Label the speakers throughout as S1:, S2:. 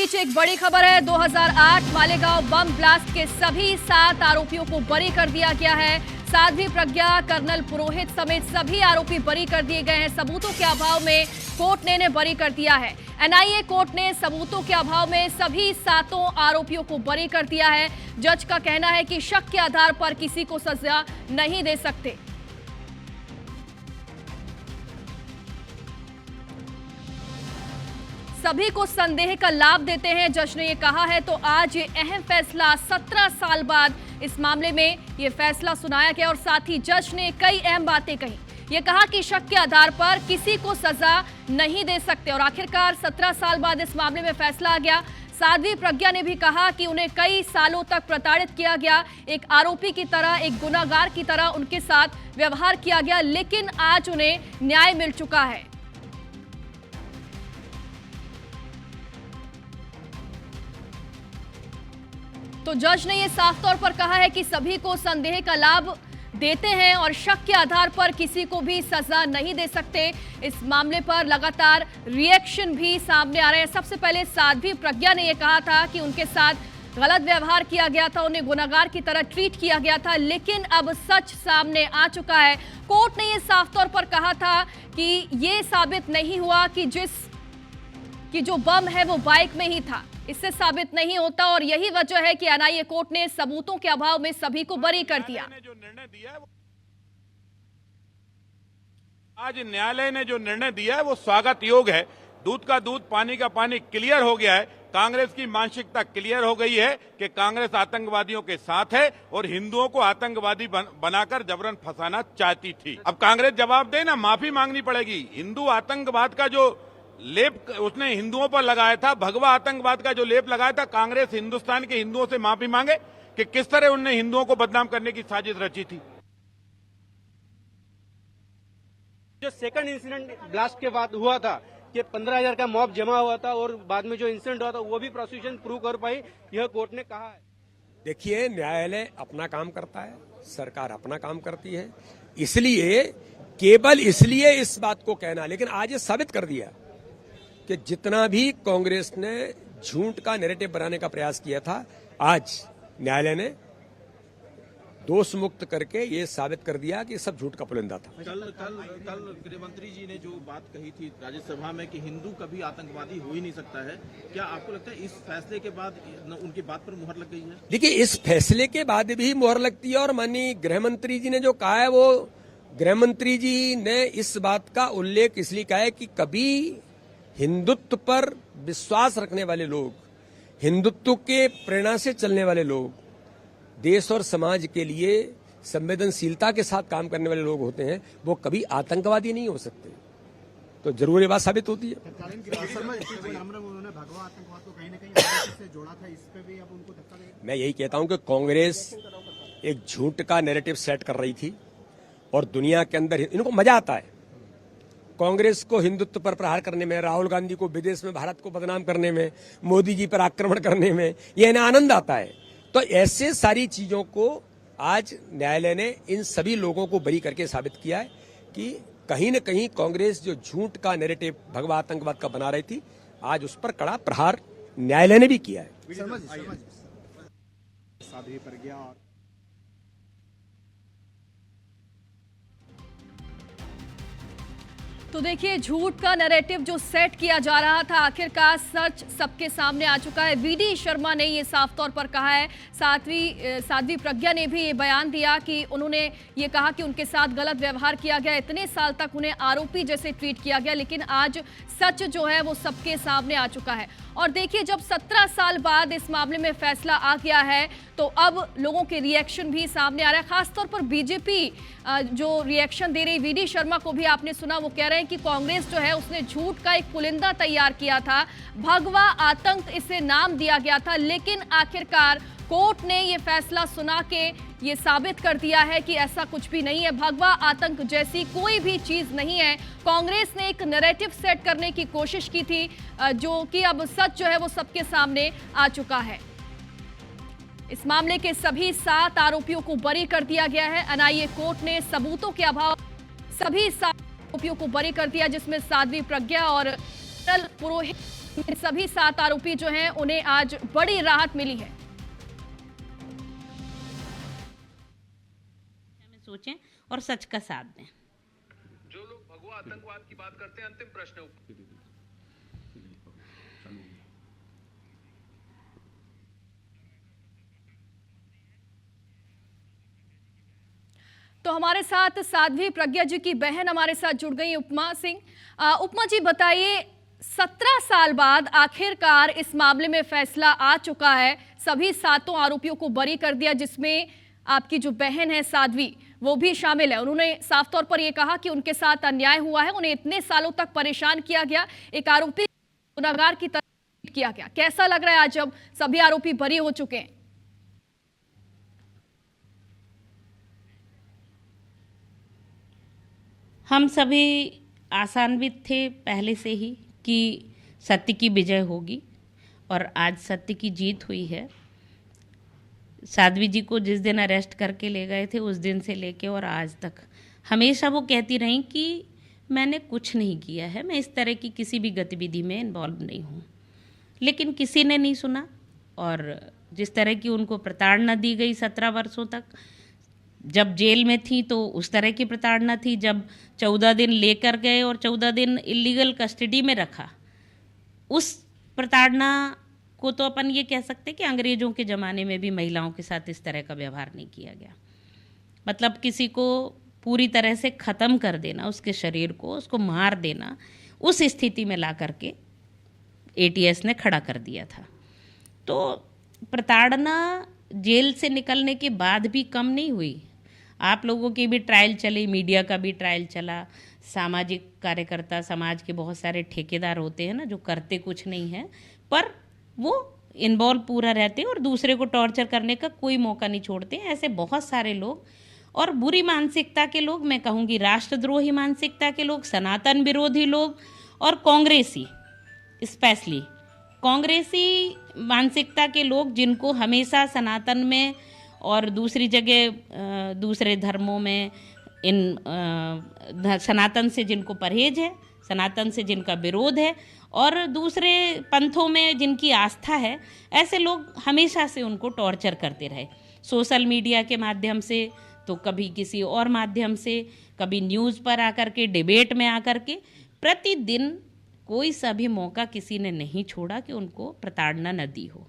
S1: बीच एक बड़ी खबर है। 2008 मालेगांव बम ब्लास्ट के सभी 7 आरोपियों को बरी कर दिया गया है। साध्वी प्रज्ञा, कर्नल पुरोहित समेत सभी आरोपी बरी कर दिए गए हैं। सबूतों के अभाव में कोर्ट ने इन्हें बरी कर दिया है। एनआईए कोर्ट ने सबूतों के अभाव में सभी 7 आरोपियों को बरी कर दिया है। जज का कहना है कि शक के आधार पर किसी को सजा नहीं दे सकते। सभी को संदेह का लाभ देते हैं, जज ने ये कहा है। तो आज ये अहम फैसला 17 साल बाद इस मामले में ये फैसला सुनाया गया और साथ ही जज ने कई अहम बातें कही। ये कहा कि शक के आधार पर किसी को सजा नहीं दे सकते और आखिरकार 17 साल बाद इस मामले में फैसला आ गया। साध्वी प्रज्ञा ने भी कहा कि उन्हें कई सालों तक प्रताड़ित किया गया, एक आरोपी की तरह, एक गुनाहगार की तरह उनके साथ व्यवहार किया गया, लेकिन आज उन्हें न्याय मिल चुका है। तो जज ने यह साफ तौर पर कहा है कि सभी को संदेह का लाभ देते हैं और शक के आधार पर किसी को भी सजा नहीं दे सकते। इस मामले पर लगातार रिएक्शन भी सामने आ रहे हैं। सबसे पहले साध्वी प्रज्ञा ने यह कहा था कि उनके साथ गलत व्यवहार किया गया था, उन्हें गुनहगार की तरह ट्रीट किया गया था, लेकिन अब सच सामने आ चुका है। कोर्ट ने यह साफ तौर पर कहा था कि यह साबित नहीं हुआ कि जो बम है वो बाइक में ही था, इससे साबित नहीं होता और यही वजह है कि एनआईए कोर्ट ने सबूतों के अभाव में सभी को बरी कर दिया।
S2: आज न्यायालय ने जो निर्णय दिया है वो स्वागत योग्य है। दूध का दूध, पानी का पानी क्लियर हो गया है। कांग्रेस की मानसिकता क्लियर हो गई है कि कांग्रेस आतंकवादियों के साथ है और हिंदुओं को आतंकवादी बनाकर जबरन फंसाना चाहती थी। अब कांग्रेस जवाब दे ना, माफी मांगनी पड़ेगी। हिंदू आतंकवाद का जो लेप उसने हिंदुओं पर लगाया था, भगवा आतंकवाद का जो लेप लगाया था, कांग्रेस हिंदुस्तान के हिंदुओं से माफी मांगे कि किस तरह उनने हिंदुओं को बदनाम करने की साजिश रची थी।
S3: जो सेकंड इंसिडेंट ब्लास्ट के बाद हुआ था कि 15,000 का मॉब जमा हुआ था और बाद में जो इंसिडेंट हुआ था वो भी प्रोसिक्यूशन प्रूव कर पाई, यह कोर्ट ने कहा है।
S4: देखिए, न्यायालय अपना काम करता है, सरकार अपना काम करती है, इसलिए केवल इसलिए इस बात को कहना, लेकिन आज ये साबित कर दिया कि जितना भी कांग्रेस ने झूठ का नैरेटिव बनाने का प्रयास किया था, आज न्यायालय ने दोष मुक्त करके ये साबित कर दिया कि सब झूठ का पुलिंदा था।
S5: कल गृह मंत्री जी ने जो बात कही थी राज्यसभा में कि हिंदू कभी आतंकवादी हो ही नहीं सकता है, क्या आपको लगता है इस फैसले के बाद उनकी बात पर मुहर लग गई है? देखिए,
S4: इस फैसले के बाद भी मुहर लगती है और माननीय गृह मंत्री जी ने जो कहा है, वो गृह मंत्री जी ने इस बात का उल्लेख इसलिए कहा है कि कभी हिंदुत्व पर विश्वास रखने वाले लोग, हिंदुत्व के प्रेरणा से चलने वाले लोग, देश और समाज के लिए संवेदनशीलता के साथ काम करने वाले लोग होते हैं, वो कभी आतंकवादी नहीं हो सकते। तो जरूर ये बात साबित होती है। मैं यही कहता हूं कि कांग्रेस एक झूठ का नैरेटिव सेट कर रही थी और दुनिया के अंदर इनको मजा आता है कांग्रेस को हिंदुत्व पर प्रहार करने में, राहुल गांधी को विदेश में भारत को बदनाम करने में, मोदी जी पर आक्रमण करने में, ये इन्हें आनंद आता है। तो ऐसे सारी चीजों को आज न्यायालय ने इन सभी लोगों को बरी करके साबित किया है कि कहीं न कहीं कांग्रेस जो झूठ का नैरेटिव भगवा आतंकवाद का बना रही थी, आज उस पर कड़ा प्रहार न्यायालय ने भी किया है।
S3: साध्वी प्रज्ञा और
S1: तो देखिए, झूठ का नैरेटिव जो सेट किया जा रहा था, आखिरकार सच सबके सामने आ चुका है। वीडी शर्मा ने ये साफ तौर पर कहा है। साध्वी प्रज्ञा ने भी ये बयान दिया कि उन्होंने ये कहा कि उनके साथ गलत व्यवहार किया गया, इतने साल तक उन्हें आरोपी जैसे ट्रीट किया गया, लेकिन आज सच जो है वो सबके सामने आ चुका है। और देखिए, जब 17 साल बाद इस मामले में फैसला आ गया है तो अब लोगों के रिएक्शन भी सामने आ रहा है। खासतौर पर बीजेपी जो रिएक्शन दे रही, वीडी शर्मा को भी आपने सुना, वो कह रहे हैं कि कांग्रेस जो है उसने झूठ का एक पुलिंदा तैयार किया था, भगवा आतंक इसे नाम दिया गया था, लेकिन आखिरकार कोर्ट ने ये फैसला सुना के ये साबित कर दिया है कि ऐसा कुछ भी नहीं है, भगवा आतंक जैसी कोई भी चीज नहीं है। कांग्रेस ने एक नैरेटिव सेट करने की कोशिश की थी, जो कि अब सच जो है वो सबके सामने आ चुका है। इस मामले के सभी 7 आरोपियों को बरी कर दिया गया है। एनआईए कोर्ट ने सबूतों के अभाव सभी 7 आरोपियों को बरी कर दिया, जिसमें साध्वी प्रज्ञा और कर्नल पुरोहित जिसमें सभी 7 आरोपी जो हैं उन्हें आज बड़ी राहत मिली है।
S6: सोचें और सच का साथ दें।
S7: जो लोग भगवा आतंकवाद की बात करते हैं, अंतिम प्रश्न
S1: तो हमारे साथ साध्वी प्रज्ञा जी की बहन हमारे साथ जुड़ गई उपमा सिंह। उपमा जी बताइए, 17 साल बाद आखिरकार इस मामले में फैसला आ चुका है, सभी 7 आरोपियों को बरी कर दिया, जिसमें आपकी जो बहन है साध्वी वो भी शामिल है। उन्होंने साफ तौर पर यह कहा कि उनके साथ अन्याय हुआ है, उन्हें इतने सालों तक परेशान किया गया, एक आरोपी गुनहगार की तरह किया गया। कैसा लग रहा है आज जब सभी आरोपी बरी हो चुके हैं?
S6: हम सभी आशान्वित थे पहले से ही कि सत्य की विजय होगी और आज सत्य की जीत हुई है। साध्वी जी को जिस दिन अरेस्ट करके ले गए थे उस दिन से लेके और आज तक हमेशा वो कहती रही कि मैंने कुछ नहीं किया है, मैं इस तरह की किसी भी गतिविधि में इन्वॉल्व नहीं हूँ। लेकिन किसी ने नहीं सुना और जिस तरह की उनको प्रताड़ना दी गई 17 वर्षों तक, जब जेल में थी तो उस तरह की प्रताड़ना थी, जब 14 दिन लेकर गए और 14 दिन इलीगल कस्टडी में रखा, उस प्रताड़ना को तो अपन ये कह सकते कि अंग्रेजों के ज़माने में भी महिलाओं के साथ इस तरह का व्यवहार नहीं किया गया। मतलब किसी को पूरी तरह से ख़त्म कर देना, उसके शरीर को, उसको मार देना, उस स्थिति में ला करके ATS ने खड़ा कर दिया था। तो प्रताड़ना जेल से निकलने के बाद भी कम नहीं हुई। आप लोगों की भी ट्रायल चली, मीडिया का भी ट्रायल चला, सामाजिक कार्यकर्ता, समाज के बहुत सारे ठेकेदार होते हैं ना जो करते कुछ नहीं है पर वो इन्वॉल्व पूरा रहते हैं और दूसरे को टॉर्चर करने का कोई मौका नहीं छोड़ते हैं। ऐसे बहुत सारे लोग और बुरी मानसिकता के लोग, मैं कहूँगी राष्ट्रद्रोही मानसिकता के लोग, सनातन विरोधी लोग और कांग्रेसी, स्पेशली कांग्रेसी मानसिकता के लोग जिनको हमेशा सनातन में और दूसरी जगह दूसरे धर्मों में सनातन से जिनको परहेज है, सनातन से जिनका विरोध है और दूसरे पंथों में जिनकी आस्था है, ऐसे लोग हमेशा से उनको टॉर्चर करते रहे। सोशल मीडिया के माध्यम से तो कभी किसी और माध्यम से, कभी न्यूज़ पर आकर के, डिबेट में आकर के, प्रतिदिन कोई सा भी मौका किसी ने नहीं छोड़ा कि उनको प्रताड़ना न दी हो।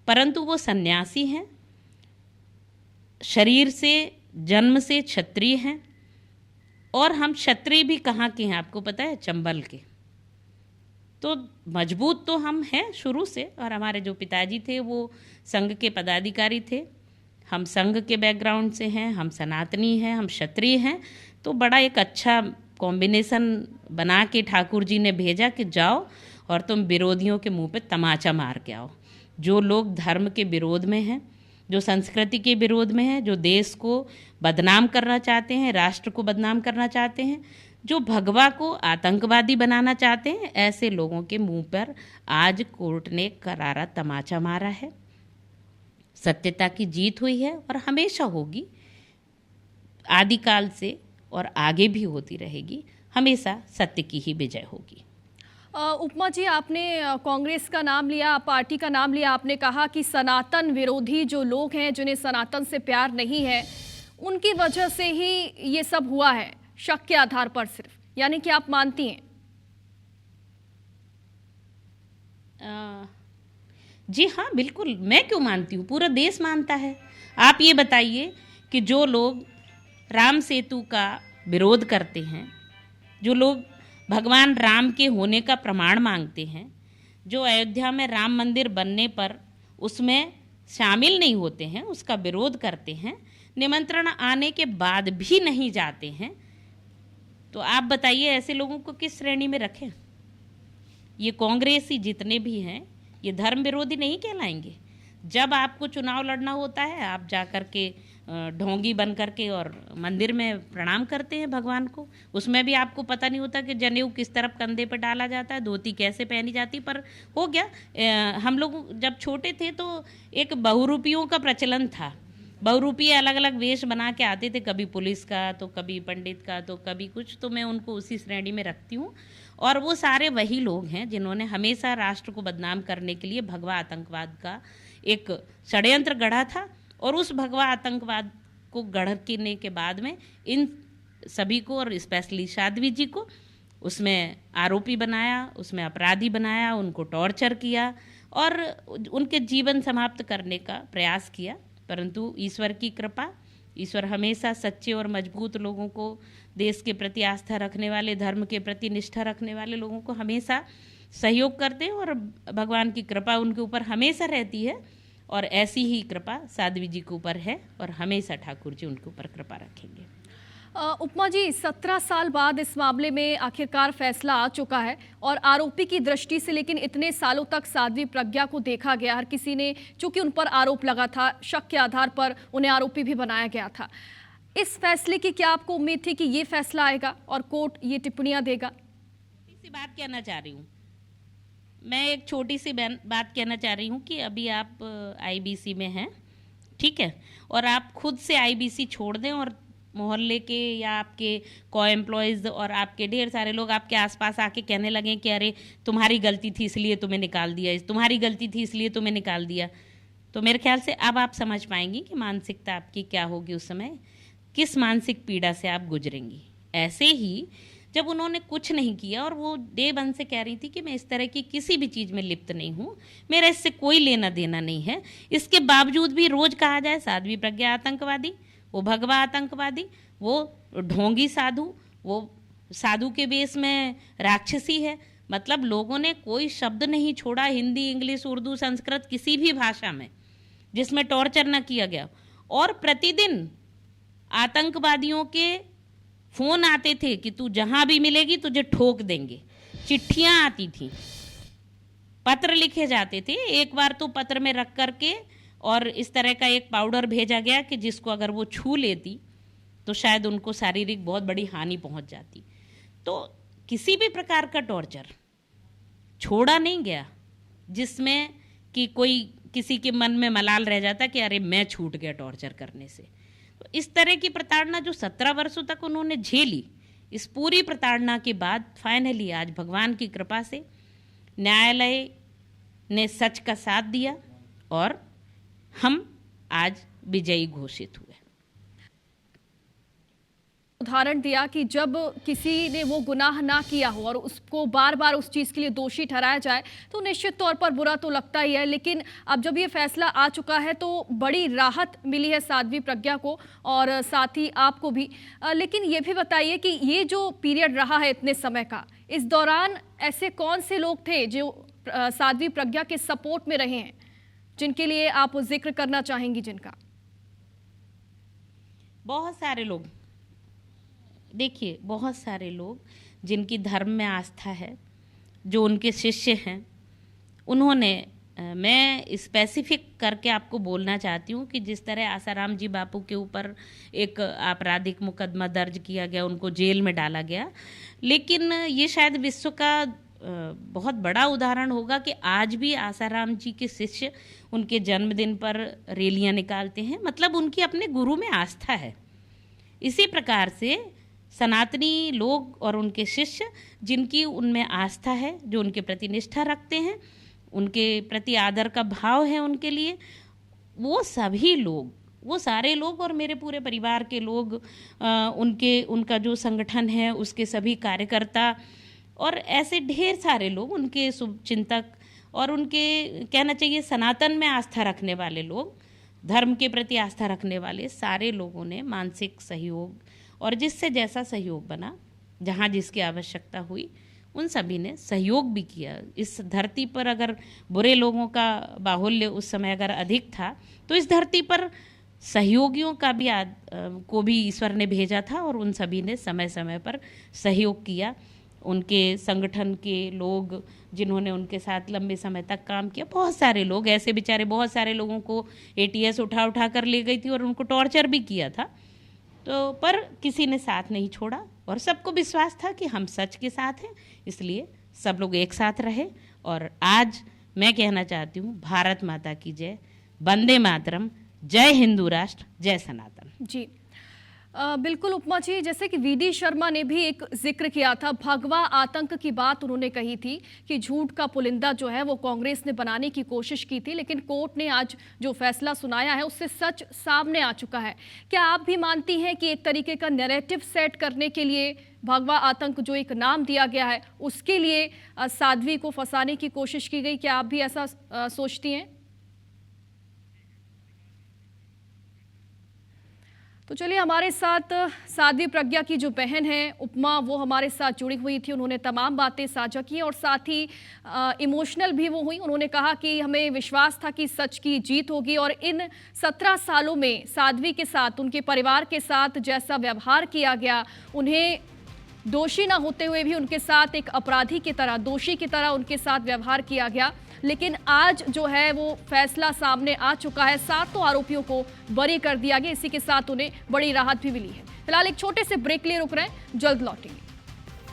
S6: परंतु वो सन्यासी हैं, शरीर से जन्म से क्षत्रिय हैं और हम क्षत्रिय भी कहाँ के हैं आपको पता है? चंबल के। तो मजबूत तो हम हैं शुरू से और हमारे जो पिताजी थे वो संघ के पदाधिकारी थे, हम संघ के बैकग्राउंड से हैं, हम सनातनी हैं, हम क्षत्रिय हैं। तो बड़ा एक अच्छा कॉम्बिनेशन बना के ठाकुर जी ने भेजा कि जाओ और तुम विरोधियों के मुंह पे तमाचा मार के आओ। जो लोग धर्म के विरोध में हैं, जो संस्कृति के विरोध में हैं, जो देश को बदनाम करना चाहते हैं, राष्ट्र को बदनाम करना चाहते हैं, जो भगवा को आतंकवादी बनाना चाहते हैं, ऐसे लोगों के मुंह पर आज कोर्ट ने करारा तमाचा मारा है। सत्यता की जीत हुई है और हमेशा होगी, आदिकाल से और आगे भी होती रहेगी। हमेशा सत्य की ही विजय होगी।
S1: उपमा जी, आपने कांग्रेस का नाम लिया, पार्टी का नाम लिया, आपने कहा कि सनातन विरोधी जो लोग हैं, जिन्हें सनातन से प्यार नहीं है, उनकी वजह से ही ये सब हुआ है, शक के आधार पर सिर्फ, यानी कि आप मानती हैं?
S6: जी हाँ, बिल्कुल। मैं क्यों मानती हूँ, पूरा देश मानता है। आप ये बताइए कि जो लोग राम सेतु का विरोध करते हैं, जो लोग भगवान राम के होने का प्रमाण मांगते हैं, जो अयोध्या में राम मंदिर बनने पर उसमें शामिल नहीं होते हैं, उसका विरोध करते हैं, निमंत्रण आने के बाद भी नहीं जाते हैं, तो आप बताइए ऐसे लोगों को किस श्रेणी में रखें? ये कांग्रेसी जितने भी हैं ये धर्म विरोधी नहीं कहलाएंगे। जब आपको चुनाव लड़ना होता है आप जा कर के ढोंगी बन करके और मंदिर में प्रणाम करते हैं भगवान को। उसमें भी आपको पता नहीं होता कि जनेऊ किस तरफ कंधे पर डाला जाता है, धोती कैसे पहनी जाती। पर हो गया। हम लोग जब छोटे थे तो एक बहुरूपियों का प्रचलन था बहुरूपी अलग अलग वेश बना के आते थे, कभी पुलिस का तो कभी पंडित का तो कभी कुछ, तो मैं उनको उसी श्रेणी में रखती हूँ। और वो सारे वही लोग हैं जिन्होंने हमेशा राष्ट्र को बदनाम करने के लिए भगवा आतंकवाद का एक षड्यंत्र गढ़ा था, और उस भगवा आतंकवाद को गढ़ने के बाद में इन सभी को और स्पेशली साध्वी जी को उसमें आरोपी बनाया, उसमें अपराधी बनाया, उनको टॉर्चर किया और उनके जीवन समाप्त करने का प्रयास किया। परंतु ईश्वर की कृपा, ईश्वर हमेशा सच्चे और मजबूत लोगों को, देश के प्रति आस्था रखने वाले, धर्म के प्रति निष्ठा रखने वाले लोगों को हमेशा सहयोग करते हैं, और भगवान की कृपा उनके ऊपर हमेशा रहती है। और ऐसी ही कृपा साध्वी जी के ऊपर है, और हमेशा ठाकुर जी उनके ऊपर कृपा रखेंगे।
S1: उपमा जी, 17 साल बाद इस मामले में आखिरकार फैसला आ चुका है, और आरोपी की दृष्टि से लेकिन इतने सालों तक साध्वी प्रज्ञा को देखा गया, हर किसी ने, चूंकि उन पर आरोप लगा था, शक के आधार पर उन्हें आरोपी भी बनाया गया था। इस फैसले की क्या आपको उम्मीद थी कि ये फैसला आएगा और कोर्ट ये टिप्पणियां देगा?
S6: छोटी सी बात कहना चाह रही हूँ मैं, एक छोटी सी बात कहना चाह रही हूँ कि अभी आप आईबीसी में हैं, ठीक है, और आप खुद से आईबीसी छोड़ दें और मोहल्ले के या आपके को एम्प्लॉयज़ और आपके ढेर सारे लोग आपके आसपास आके कहने लगे कि अरे तुम्हारी गलती थी इसलिए तुम्हें निकाल दिया, तुम्हारी गलती थी इसलिए तुम्हें निकाल दिया, तो मेरे ख्याल से अब आप समझ पाएंगी कि मानसिकता आपकी क्या होगी उस समय, किस मानसिक पीड़ा से आप गुजरेंगी। ऐसे ही जब उन्होंने कुछ नहीं किया और वो डे वन से कह रही थी कि मैं इस तरह की किसी भी चीज़ में लिप्त नहीं हूँ, मेरा इससे कोई लेना देना नहीं है, इसके बावजूद भी रोज़ कहा जाए साध्वी प्रज्ञा आतंकवादी, वो भगवा आतंकवादी, वो ढोंगी साधु, वो साधु के वेश में राक्षसी है। मतलब लोगों ने कोई शब्द नहीं छोड़ा हिंदी, इंग्लिश, उर्दू, संस्कृत, किसी भी भाषा में जिसमें टॉर्चर न किया गया। और प्रतिदिन आतंकवादियों के फ़ोन आते थे कि तू जहाँ भी मिलेगी तुझे ठोक देंगे, चिट्ठियाँ आती थी, पत्र लिखे जाते थे। एक बार तो पत्र में रख करके और इस तरह का एक पाउडर भेजा गया कि जिसको अगर वो छू लेती तो शायद उनको शारीरिक बहुत बड़ी हानि पहुंच जाती। तो किसी भी प्रकार का टॉर्चर छोड़ा नहीं गया जिसमें कि कोई किसी के मन में मलाल रह जाता कि अरे मैं छूट गया टॉर्चर करने से। तो इस तरह की प्रताड़ना जो 17 वर्षों तक उन्होंने झेली, इस पूरी प्रताड़ना के बाद फाइनली आज भगवान की कृपा से न्यायालय ने सच का साथ दिया और हम आज विजयी घोषित हुए।
S1: उदाहरण दिया कि जब किसी ने वो गुनाह ना किया हो और उसको बार बार उस चीज़ के लिए दोषी ठहराया जाए तो निश्चित तौर पर बुरा तो लगता ही है, लेकिन अब जब ये फैसला आ चुका है तो बड़ी राहत मिली है साध्वी प्रज्ञा को और साथ ही आपको भी। लेकिन ये भी बताइए कि ये जो पीरियड रहा है इतने समय का, इस दौरान ऐसे कौन से लोग थे जो साध्वी प्रज्ञा के सपोर्ट में रहे हैं, जिनके लिए आप जिक्र करना चाहेंगी? जिनका
S6: बहुत सारे लोग, देखिए बहुत सारे लोग जिनकी धर्म में आस्था है, जो उनके शिष्य हैं, उन्होंने, मैं स्पेसिफिक करके आपको बोलना चाहती हूँ कि जिस तरह आसाराम जी बापू के ऊपर एक आपराधिक मुकदमा दर्ज किया गया, उनको जेल में डाला गया, लेकिन ये शायद विश्व का बहुत बड़ा उदाहरण होगा कि आज भी आसाराम जी के शिष्य उनके जन्मदिन पर रैलियां निकालते हैं, मतलब उनकी अपने गुरु में आस्था है। इसी प्रकार से सनातनी लोग और उनके शिष्य जिनकी उनमें आस्था है, जो उनके प्रति निष्ठा रखते हैं, उनके प्रति आदर का भाव है उनके लिए, वो सभी लोग, वो सारे लोग और मेरे पूरे परिवार के लोग, उनका जो संगठन है उसके सभी कार्यकर्ता और ऐसे ढेर सारे लोग, उनके शुभचिंतक और उनके कहना चाहिए सनातन में आस्था रखने वाले लोग, धर्म के प्रति आस्था रखने वाले सारे लोगों ने मानसिक सहयोग और जिससे जैसा सहयोग बना, जहाँ जिसकी आवश्यकता हुई, उन सभी ने सहयोग भी किया। इस धरती पर अगर बुरे लोगों का बाहुल्य उस समय अगर अधिक था तो इस धरती पर सहयोगियों का भी को भी ईश्वर ने भेजा था और उन सभी ने समय समय पर सहयोग किया। उनके संगठन के लोग जिन्होंने उनके साथ लंबे समय तक काम किया, बहुत सारे लोग ऐसे बेचारे, बहुत सारे लोगों को एटीएस उठा उठा कर ले गई थी और उनको टॉर्चर भी किया था, तो पर किसी ने साथ नहीं छोड़ा और सबको विश्वास था कि हम सच के साथ हैं, इसलिए सब लोग एक साथ रहे। और आज मैं कहना चाहती हूँ, भारत माता की जय, वंदे मातरम, जय हिंदू राष्ट्र, जय सनातन।
S1: जी बिल्कुल उपमा जी, जैसे कि वीडी शर्मा ने भी एक जिक्र किया था, भगवा आतंक की बात उन्होंने कही थी कि झूठ का पुलिंदा जो है वो कांग्रेस ने बनाने की कोशिश की थी, लेकिन कोर्ट ने आज जो फैसला सुनाया है उससे सच सामने आ चुका है। क्या आप भी मानती हैं कि एक तरीके का नैरेटिव सेट करने के लिए भगवा आतंक जो एक नाम दिया गया है उसके लिए साध्वी को फंसाने की कोशिश की गई? क्या आप भी ऐसा सोचती हैं? तो चलिए, हमारे साथ साध्वी प्रज्ञा की जो बहन है उपमा, वो हमारे साथ जुड़ी हुई थी। उन्होंने तमाम बातें साझा की और साथ ही इमोशनल भी वो हुई। उन्होंने कहा कि हमें विश्वास था कि सच की जीत होगी और इन 17 सालों में साध्वी के साथ, उनके परिवार के साथ जैसा व्यवहार किया गया, उन्हें दोषी ना होते हुए भी उनके साथ एक अपराधी की तरह, दोषी की तरह उनके साथ व्यवहार किया गया। लेकिन आज जो है वो फैसला सामने आ चुका है, 7 आरोपियों को बरी कर दिया गया। इसी के साथ उन्हें बड़ी राहत भी मिली है। फिलहाल एक छोटे से ब्रेक लिए रुक रहे हैं, जल्द लौटेंगे।